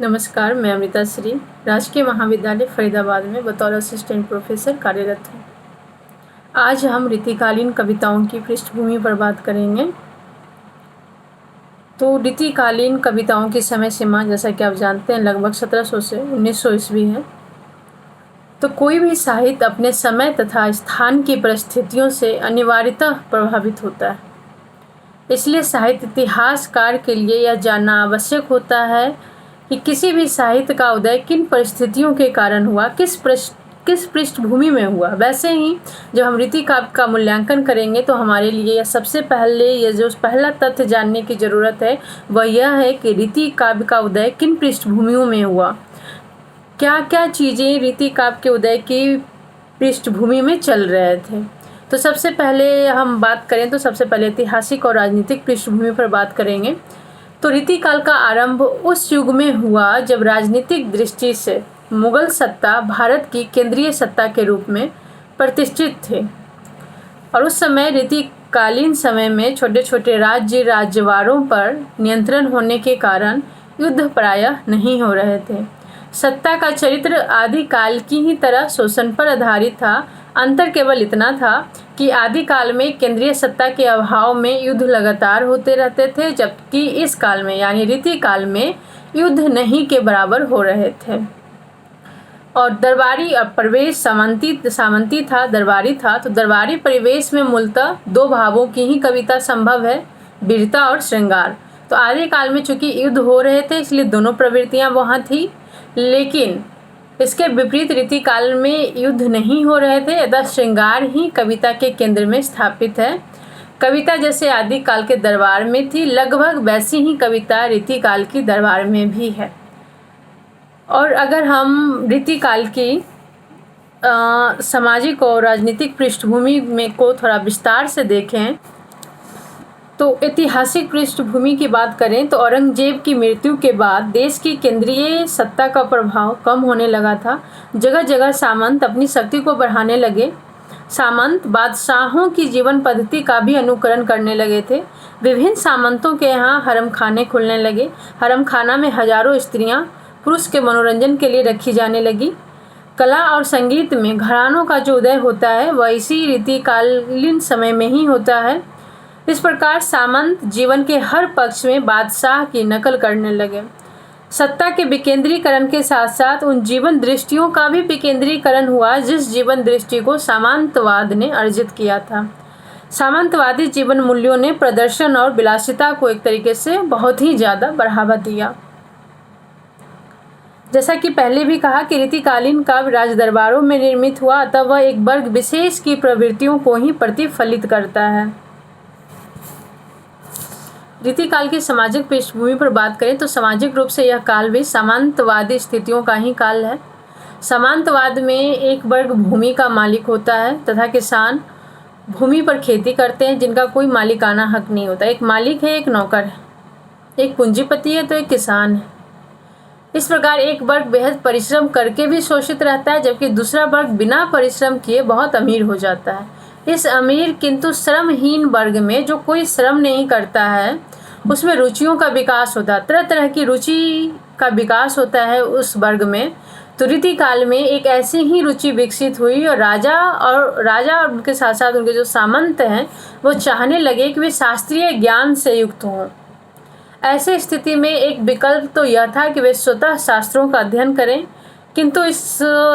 नमस्कार, मैं अमृता श्री राजकीय महाविद्यालय फरीदाबाद में बतौर असिस्टेंट प्रोफेसर कार्यरत हूँ। आज हम ऋतुकालीन कविताओं की पृष्ठभूमि पर बात करेंगे। तो ऋतुकालीन कविताओं की समय सीमा जैसा कि आप जानते हैं लगभग 1700 से 1900 ईस्वी है। तो कोई भी साहित्य अपने समय तथा स्थान की परिस्थितियों से अनिवार्यतः प्रभावित होता है। इसलिए साहित्य इतिहासकार के लिए यह जानना आवश्यक होता है कि किसी भी साहित्य का उदय किन परिस्थितियों के कारण हुआ, किस पृष्ठभूमि में हुआ। वैसे ही जब हम रीति काव्य का मूल्यांकन करेंगे तो हमारे लिए यह सबसे पहले यह जो पहला तथ्य जानने की ज़रूरत है वह यह है कि रीति काव्य का उदय किन पृष्ठभूमियों में हुआ, क्या क्या चीज़ें रीति काव्य के उदय की पृष्ठभूमि में चल रहे थे। तो सबसे पहले हम बात करें तो सबसे पहले ऐतिहासिक और राजनीतिक पृष्ठभूमि पर बात करेंगे। तो रीतिकाल का आरंभ उस युग में हुआ जब राजनीतिक दृष्टि से मुगल सत्ता भारत की केंद्रीय सत्ता के रूप में प्रतिष्ठित थे और उस समय रीतिकालीन समय में छोटे छोटे राज्यवारों पर नियंत्रण होने के कारण युद्ध प्रायः नहीं हो रहे थे। सत्ता का चरित्र आदिकाल की ही तरह शोषण पर आधारित था। अंतर केवल इतना था कि आदिकाल में केंद्रीय सत्ता के अभाव में युद्ध लगातार होते रहते थे, जबकि इस काल में यानी रीतिकाल में युद्ध नहीं के बराबर हो रहे थे। और दरबारी प्रवेश सामंती था, दरबारी था। तो दरबारी परिवेश में मूलतः दो भावों की ही कविता संभव है, वीरता और श्रृंगार। तो आदिकाल में चूंकि युद्ध हो रहे थे इसलिए दोनों प्रवृत्तियां वहाँ थी, लेकिन इसके विपरीत रीतिकाल में युद्ध नहीं हो रहे थे, अतः श्रृंगार ही कविता के केंद्र में स्थापित है। कविता जैसे आदिकाल के दरबार में थी, लगभग वैसी ही कविता रीतिकाल की दरबार में भी है। और अगर हम रीतिकाल की सामाजिक और राजनीतिक पृष्ठभूमि में को थोड़ा विस्तार से देखें तो ऐतिहासिक पृष्ठभूमि की बात करें तो औरंगजेब की मृत्यु के बाद देश की केंद्रीय सत्ता का प्रभाव कम होने लगा था। जगह जगह सामंत अपनी शक्ति को बढ़ाने लगे। सामंत बादशाहों की जीवन पद्धति का भी अनुकरण करने लगे थे। विभिन्न सामंतों के यहाँ हरम खाने खुलने लगे। हरम खाना में हजारों स्त्रियाँ पुरुष के मनोरंजन के लिए रखी जाने लगी। कला और संगीत में घरानों का जो उदय होता है वह इसी रीतिकालीन समय में ही होता है। इस प्रकार सामंत जीवन के हर पक्ष में बादशाह की नकल करने लगे। सत्ता के विकेंद्रीकरण के साथ साथ उन जीवन दृष्टियों का भी विकेंद्रीकरण हुआ जिस जीवन दृष्टि को सामंतवाद ने अर्जित किया था। सामंतवादी जीवन मूल्यों ने प्रदर्शन और विलासिता को एक तरीके से बहुत ही ज़्यादा बढ़ावा दिया। जैसा कि पहले भी कहा कि रीतिकालीन काव्य राज दरबारों में निर्मित हुआ, अतः वह एक वर्ग विशेष की प्रवृत्तियों को ही प्रतिफलित करता है। रीतिकाल की सामाजिक पृष्ठभूमि पर बात करें तो सामाजिक रूप से यह काल भी सामंतवादी स्थितियों का ही काल है। सामंतवाद में एक वर्ग भूमि का मालिक होता है तथा किसान भूमि पर खेती करते हैं जिनका कोई मालिकाना हक नहीं होता। एक मालिक है, एक नौकर है, एक पूंजीपति है तो एक किसान है। इस प्रकार एक वर्ग बेहद परिश्रम करके भी शोषित रहता है, जबकि दूसरा वर्ग बिना परिश्रम किए बहुत अमीर हो जाता है। इस अमीर किंतु श्रमहीन वर्ग में जो कोई श्रम नहीं करता है उसमें रुचियों का विकास होता है, तरह तरह की रुचि का विकास होता है उस वर्ग में। तो रीतिकाल में एक ऐसी ही रुचि विकसित हुई और राजा और उनके साथ साथ उनके जो सामंत हैं वो चाहने लगे कि वे शास्त्रीय ज्ञान से युक्त हों। ऐसे स्थिति में एक विकल्प तो यह था कि वे स्वतः शास्त्रों का अध्ययन करें, किंतु इस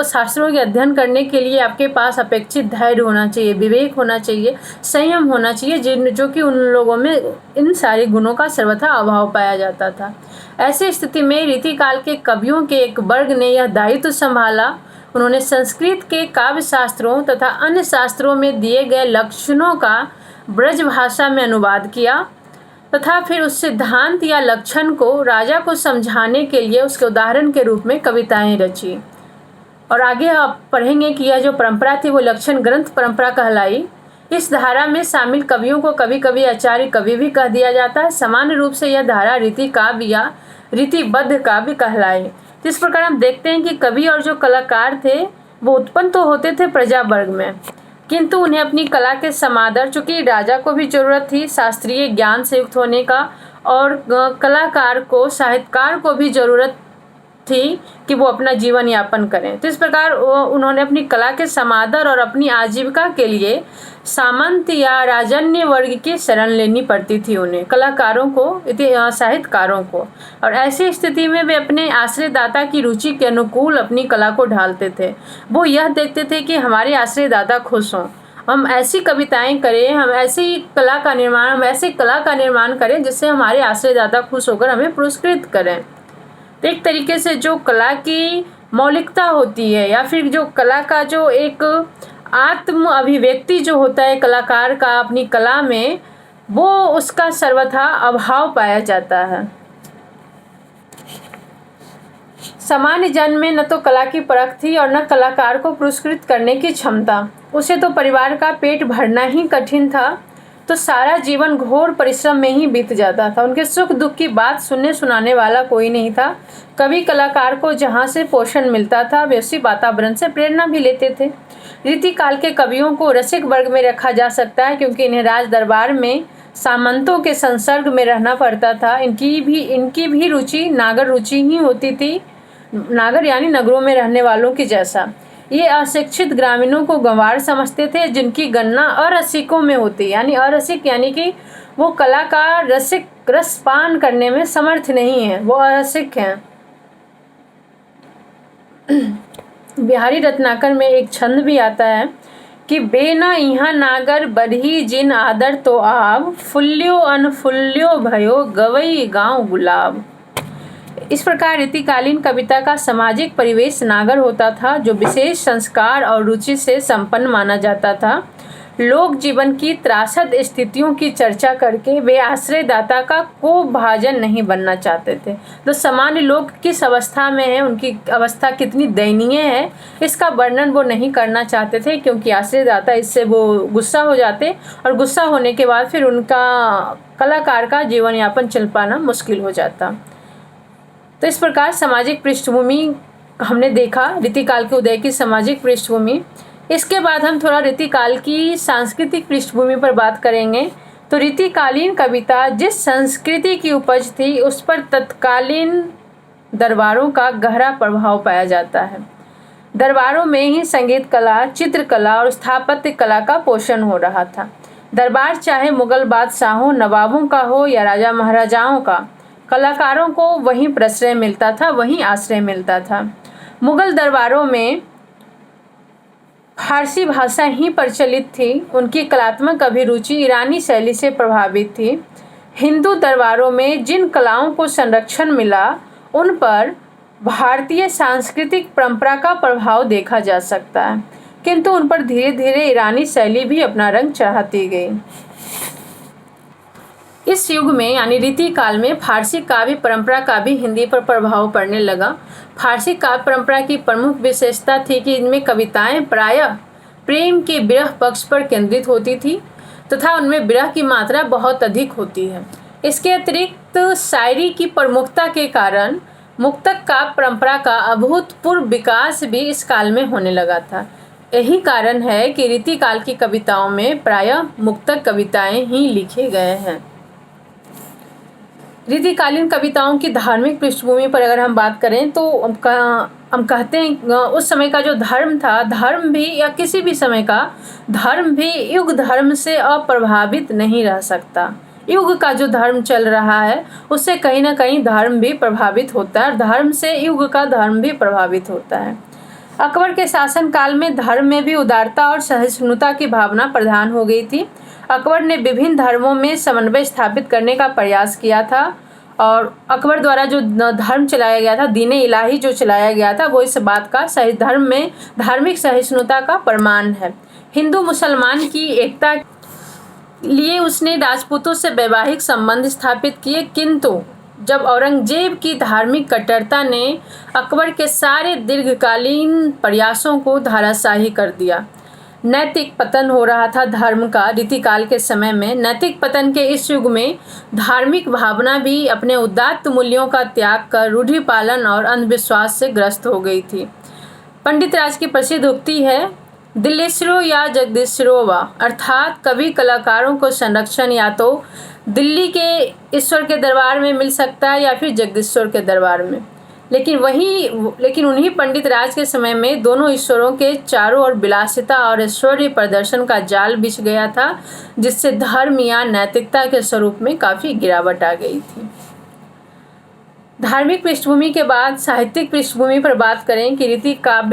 शास्त्रों के अध्ययन करने के लिए आपके पास अपेक्षित धैर्य होना चाहिए, विवेक होना चाहिए, संयम होना चाहिए, जो कि उन लोगों में इन सारे गुणों का सर्वथा अभाव पाया जाता था। ऐसी स्थिति में रीतिकाल के कवियों के एक वर्ग ने यह दायित्व संभाला। उन्होंने संस्कृत के काव्य शास्त्रों तथा अन्य शास्त्रों में दिए गए लक्षणों का ब्रज भाषा में अनुवाद किया तथा फिर उस सिद्धांत या लक्षण को राजा को समझाने के लिए उसके उदाहरण के रूप में कविताएं रची। और आगे आप पढ़ेंगे कि यह जो परंपरा थी वो लक्षण ग्रंथ परंपरा कहलाई। इस धारा में शामिल कवियों को कभी कभी आचार्य कवि भी कह दिया जाता है। सामान्य रूप से यह धारा रीति काव्य या रीतिबद्ध काव्य कहलाई। इस प्रकार हम देखते हैं कि कवि और जो कलाकार थे वो उत्पन्न तो होते थे प्रजा वर्ग में, किंतु उन्हें अपनी कला के समादर, चूंकि राजा को भी जरूरत थी शास्त्रीय ज्ञान से युक्त होने का और कलाकार को, साहित्यकार को भी जरूरत थी कि वो अपना जीवन यापन करें। तो इस प्रकार उन्होंने अपनी कला के समादर और अपनी आजीविका के लिए सामंत या राजन्य वर्ग की शरण लेनी पड़ती थी उन्हें, कलाकारों को, साहित्यकारों को। और ऐसी स्थिति में वे अपने आश्रयदाता की रुचि के अनुकूल अपनी कला को ढालते थे। वो यह देखते थे कि हमारे आश्रयदाता खुश हों, हम ऐसी कविताएं करें, हम ऐसी कला का निर्माण करें जिससे हमारे आश्रयदाता खुश होकर हमें पुरस्कृत करें। तो एक तरीके से जो कला की मौलिकता होती है या फिर जो कला का जो एक आत्म अभिव्यक्ति जो होता है कलाकार का अपनी कला में, वो उसका सर्वथा अभाव पाया जाता है। सामान्य जन में न तो कला की परख थी और न कलाकार को पुरस्कृत करने की क्षमता। उसे तो परिवार का पेट भरना ही कठिन था, तो सारा जीवन घोर परिश्रम में ही बीत जाता था। उनके सुख दुख की बात सुनने सुनाने वाला कोई नहीं था। कवि कलाकार को जहाँ से पोषण मिलता था वे उसी वातावरण से प्रेरणा भी लेते थे। रीतिकाल के कवियों को रसिक वर्ग में रखा जा सकता है, क्योंकि इन्हें राज दरबार में सामंतों के संसर्ग में रहना पड़ता था। इनकी भी रुचि नागर रुचि ही होती थी, नागर यानी नगरों में रहने वालों की जैसा। ये अशिक्षित ग्रामीणों को गंवार समझते थे, जिनकी गणना अरसिकों में होती, यानी अरसिक यानी कि वो कला का रसपान करने में समर्थ नहीं है, वो अरसिक हैं। बिहारी रत्नाकर में एक छंद भी आता है कि बेना इहाँ नागर बढ़ी जिन आदर तो आब, फुल्यो अनफुल्यो भयो गवई गाँव गुलाब। इस प्रकार रीतिकालीन कविता का सामाजिक परिवेश नागर होता था, जो विशेष संस्कार और रुचि से संपन्न माना जाता था। लोक जीवन की त्रासद स्थितियों की चर्चा करके वे आश्रयदाता का कोपभाजन नहीं बनना चाहते थे। तो सामान्य लोग किस अवस्था में है, उनकी अवस्था कितनी दयनीय है, इसका वर्णन वो नहीं करना चाहते थे, क्योंकि आश्रयदाता इससे वो गुस्सा हो जाते और गुस्सा होने के बाद फिर उनका कलाकार का जीवन यापन चल पाना मुश्किल हो जाता। तो इस प्रकार सामाजिक पृष्ठभूमि हमने देखा, रीतिकाल के उदय की सामाजिक पृष्ठभूमि। इसके बाद हम थोड़ा रीतिकाल की सांस्कृतिक पृष्ठभूमि पर बात करेंगे। तो रीतिकालीन कविता जिस संस्कृति की उपज थी उस पर तत्कालीन दरबारों का गहरा प्रभाव पाया जाता है। दरबारों में ही संगीत कला, चित्रकला और स्थापत्य कला का पोषण हो रहा था। दरबार चाहे मुगल बादशाहों, नवाबों का हो या राजा महाराजाओं का, कलाकारों को वहीं प्रश्रय मिलता था, वहीं आश्रय मिलता था। मुगल दरबारों में फारसी भाषा ही प्रचलित थी। उनकी कलात्मक अभिरुचि ईरानी शैली से प्रभावित थी। हिंदू दरबारों में जिन कलाओं को संरक्षण मिला उन पर भारतीय सांस्कृतिक परंपरा का प्रभाव देखा जा सकता है, किंतु उन पर धीरे धीरे ईरानी शैली भी अपना रंग चढ़ाती गई। इस युग में यानी रीतिकाल में फारसी काव्य परंपरा का भी हिंदी पर प्रभाव पड़ने लगा। फारसी काव्य परंपरा की प्रमुख विशेषता थी कि इनमें कविताएं प्रायः प्रेम के विरह पक्ष पर केंद्रित होती थी तथा उनमें विरह की मात्रा बहुत अधिक होती है। इसके अतिरिक्त शायरी की प्रमुखता के कारण मुक्तक काव्य परंपरा का अभूतपूर्व विकास भी इस काल में होने लगा था। यही कारण है कि रीतिकाल की कविताओं में प्रायः मुक्तक कविताएं ही लिखे गए हैं। रीतिकालीन कविताओं की धार्मिक पृष्ठभूमि पर अगर हम बात करें तो हम कहते हैं उस समय का जो धर्म था, धर्म भी या किसी भी समय का धर्म भी युग धर्म से अप्रभावित नहीं रह सकता। युग का जो धर्म चल रहा है उससे कहीं ना कहीं धर्म भी प्रभावित होता है और धर्म से युग का धर्म भी प्रभावित होता है। अकबर के शासन काल में धर्म में भी उदारता और सहिष्णुता की भावना प्रधान हो गई थी। अकबर ने विभिन्न धर्मों में समन्वय स्थापित करने का प्रयास किया था और अकबर द्वारा जो धर्म चलाया गया था, दीन इलाही जो चलाया गया था, वो इस बात का सही धर्म में धार्मिक सहिष्णुता का प्रमाण है। हिंदू मुसलमान की एकता लिए उसने राजपूतों से वैवाहिक संबंध स्थापित किए, किंतु जब औरंगजेब की धार्मिक कट्टरता ने अकबर के सारे दीर्घकालीन प्रयासों को धराशायी कर दिया। नैतिक पतन हो रहा था धर्म का। रीतिकाल के समय में नैतिक पतन के इस युग में धार्मिक भावना भी अपने उदात्त मूल्यों का त्याग कर रूढ़ि पालन और अंधविश्वास से ग्रस्त हो गई थी। पंडित राज की प्रसिद्ध उक्ति है, दिल्लीश्वरो या जगदीश्वरो वा, अर्थात कवि कलाकारों को संरक्षण या तो दिल्ली के ईश्वर के दरबार में मिल सकता है या फिर जगदीश्वर के दरबार में। लेकिन उन्हीं पंडित राज के समय में दोनों ईश्वरों के चारों ओर विलासिता और ऐश्वर्य प्रदर्शन का जाल बिछ गया था, जिससे धर्म या नैतिकता के स्वरूप में काफ़ी गिरावट आ गई थी। धार्मिक पृष्ठभूमि के बाद साहित्यिक पृष्ठभूमि पर बात करें कि रीति काल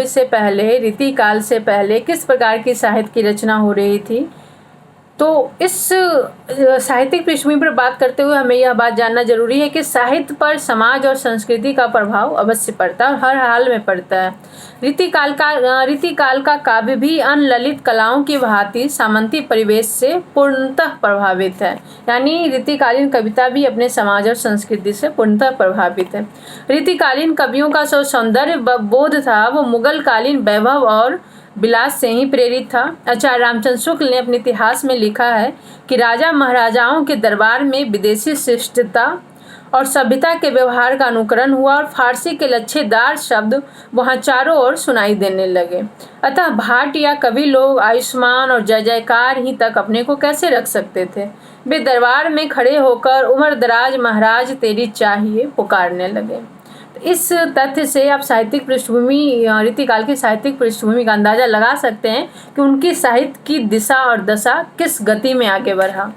से पहले किस प्रकार की साहित्य की रचना हो रही थी, तो इस साहित्यिक पृष्ठभूमि पर बात करते हुए हमें यह बात जानना जरूरी है कि साहित्य पर समाज और संस्कृति का प्रभाव अवश्य पड़ता है और हर हाल में पड़ता है। रीतिकाल का काव्य भी अन्य ललित कलाओं की भांति सामंती परिवेश से पूर्णतः प्रभावित है, यानी रीतिकालीन कविता भी अपने समाज और संस्कृति से पूर्णतः प्रभावित है। रीतिकालीन कवियों का जो सौंदर्य बोध था वो मुगल कालीन वैभव और विलास से ही प्रेरित था। आचार्य रामचंद्र शुक्ल ने अपने इतिहास में लिखा है कि राजा महाराजाओं के दरबार में विदेशी शिष्टता और सभ्यता के व्यवहार का अनुकरण हुआ और फारसी के लच्छेदार शब्द वहां चारों ओर सुनाई देने लगे। अतः भाट या कवि लोग आयुष्मान और जय जयकार ही तक अपने को कैसे रख सकते थे। वे दरबार में खड़े होकर उम्र दराज महाराज तेरी चाहिए पुकारने लगे। इस तथ्य से आप साहित्यिक पृष्ठभूमि रीतिकाल की साहित्यिक पृष्ठभूमि का अंदाजा लगा सकते हैं कि उनकी साहित्य की दिशा और दशा किस गति में आगे बढ़ा।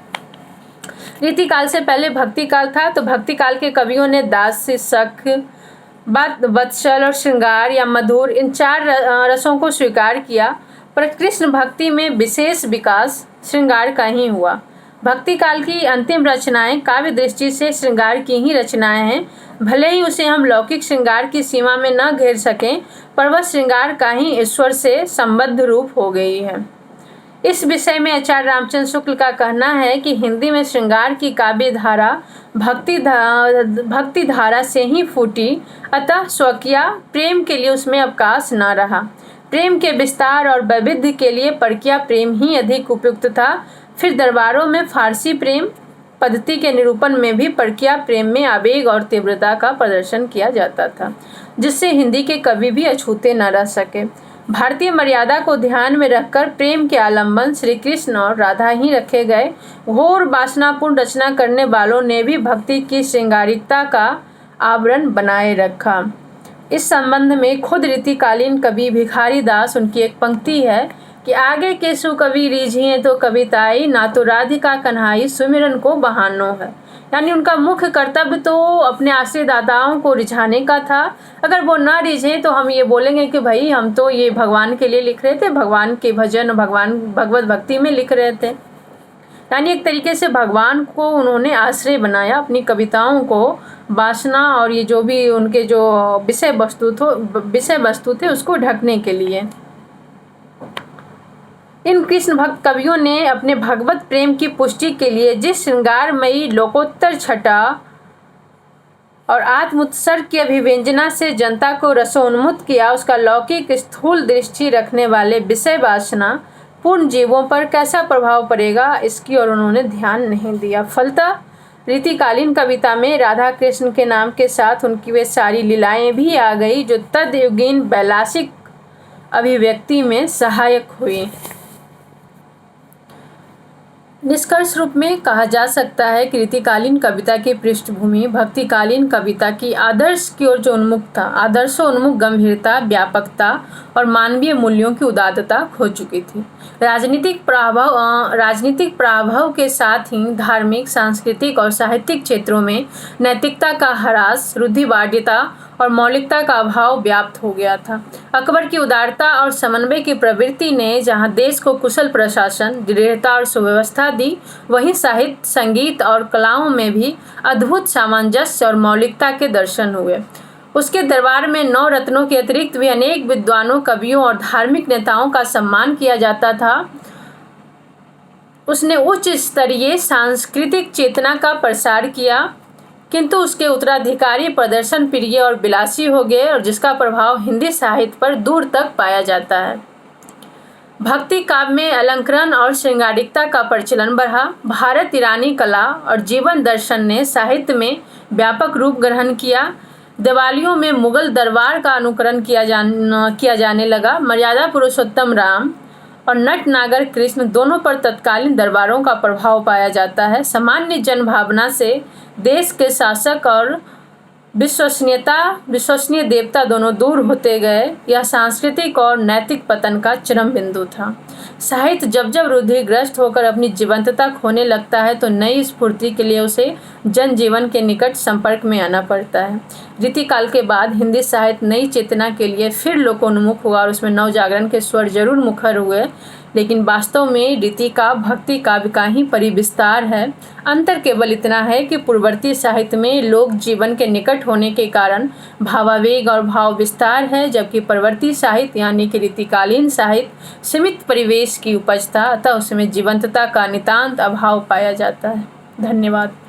रीतिकाल से पहले भक्ति काल था, तो भक्ति काल के कवियों ने दास्य, सख, वत्सल और श्रृंगार या मधुर इन 4 रसों को स्वीकार किया, पर कृष्ण भक्ति में विशेष विकास श्रृंगार का ही हुआ। भक्ति काल की अंतिम रचनाएं काव्य दृष्टि से श्रृंगार की ही रचनाएं हैं। भले ही उसे हम लौकिक श्रृंगार की सीमा में न घेर सकें, पर वह श्रृंगार का ही ईश्वर से संबद्ध रूप हो गई है। इस विषय में आचार्य रामचंद्र शुक्ल का कहना है कि हिंदी में श्रृंगार की काव्य धारा भक्ति धारा से ही फूटी, अतः स्वकीय प्रेम के लिए उसमें अवकाश न रहा। प्रेम के विस्तार और वैविध्य के लिए परकीय प्रेम ही अधिक उपयुक्त था। फिर दरबारों में फारसी प्रेम पद्धति के निरूपण में भी परकीय प्रेम में आवेग और तीव्रता का प्रदर्शन किया जाता था, जिससे हिंदी के कवि भी अछूते न रह सके। भारतीय मर्यादा को ध्यान में रखकर प्रेम के आलंबन श्री कृष्ण और राधा ही रखे गए। घोर वासनापूर्ण रचना करने वालों ने भी भक्ति की श्रृंगारिकता का आवरण बनाए रखा। इस संबंध में खुद रीतिकालीन कवि भिखारी दास उनकी एक पंक्ति है कि आगे के सुकवि रीझिए तो कविताई, ना तो राधिका कन्हाई सुमिरन को बहानो है। यानी उनका मुख्य कर्तव्य तो अपने आश्रयदाताओं को रिझाने का था। अगर वो ना रिझे तो हम ये बोलेंगे कि भाई हम तो ये भगवान के लिए लिख रहे थे, भगवान के भजन, भगवत भक्ति में लिख रहे थे। यानी एक तरीके से भगवान को उन्होंने आश्रय बनाया अपनी कविताओं को वासना और ये जो भी उनके जो विषय वस्तु थे उसको ढकने के लिए। इन कृष्ण भक्त कवियों ने अपने भगवत प्रेम की पुष्टि के लिए जिस श्रृंगारमयी लोकोत्तर छटा और आत्मोत्सर्ग की अभिव्यंजना से जनता को रसोन्मुक्त किया, उसका लौकिक स्थूल दृष्टि रखने वाले विषय वासना पूर्ण जीवों पर कैसा प्रभाव पड़ेगा, इसकी ओर उन्होंने ध्यान नहीं दिया। फलतः रीतिकालीन कविता में राधा कृष्ण के नाम के साथ उनकी वे सारी लीलाएं भी आ गई जो तद्युगीन वैलासिक अभिव्यक्ति में सहायक हुई। निष्कर्ष रूप में कहा जा सकता है कि रीतिकालीन कविता की पृष्ठभूमि भक्तिकालीन कविता की आदर्श की ओर जो उन्मुख था, आदर्शोन्मुख गंभीरता, व्यापकता और मानवीय मूल्यों की उदात्तता खो चुकी थी। राजनीतिक प्रभाव के साथ ही धार्मिक, सांस्कृतिक और साहित्यिक क्षेत्रों में नैतिकता का ह्रास, रूढ़िवादिता और मौलिकता का अभाव व्याप्त हो गया था। अकबर की उदारता और समन्वय की प्रवृत्ति ने जहां देश को कुशल प्रशासन, दृढ़ता और सुव्यवस्था दी, वहीं साहित्य, संगीत और कलाओं में भी अद्भुत सामंजस्य और मौलिकता के दर्शन हुए। उसके दरबार में 9 रत्नों के अतिरिक्त भी अनेक विद्वानों, कवियों और धार्मिक नेताओं का सम्मान किया जाता था। उसने उच्च स्तरीय सांस्कृतिक चेतना का प्रसार किया, किंतु उसके उत्तराधिकारी प्रदर्शन प्रिय और विलासी हो गए, और जिसका प्रभाव हिंदी साहित्य पर दूर तक पाया जाता है। भक्ति काव्य में अलंकरण और श्रृंगारिकता का प्रचलन बढ़ा। भारत ईरानी कला और जीवन दर्शन ने साहित्य में व्यापक रूप ग्रहण किया। दिवालियों में मुगल दरबार का अनुकरण किया जाने लगा। मर्यादा पुरुषोत्तम राम और नट नागर कृष्ण दोनों पर तत्कालीन दरबारों का प्रभाव पाया जाता है। सामान्य जनभावना से देश के शासक और विश्वसनीय देवता दोनों दूर होते गए। यह सांस्कृतिक और नैतिक पतन का चरम बिंदु था। साहित्य जब जब रुधिरग्रस्त होकर अपनी जीवंतता खोने लगता है तो नई स्फूर्ति के लिए उसे जनजीवन के निकट संपर्क में आना पड़ता है। रीतिकाल के बाद हिंदी साहित्य नई चेतना के लिए फिर लोकोन्मुख हुआ और उसमें नवजागरण के स्वर जरूर मुखर हुए, लेकिन वास्तव में रीति का भक्ति काव्य का ही परिविस्तार है। अंतर केवल इतना है कि पूर्ववर्ती साहित्य में लोक जीवन के निकट होने के कारण भावावेग और भाव विस्तार है, जबकि परवर्ती साहित्य यानी कि रीतिकालीन साहित्य सीमित परिवेश की उपज था, अतः उसमें जीवंतता का नितांत अभाव पाया जाता है। धन्यवाद।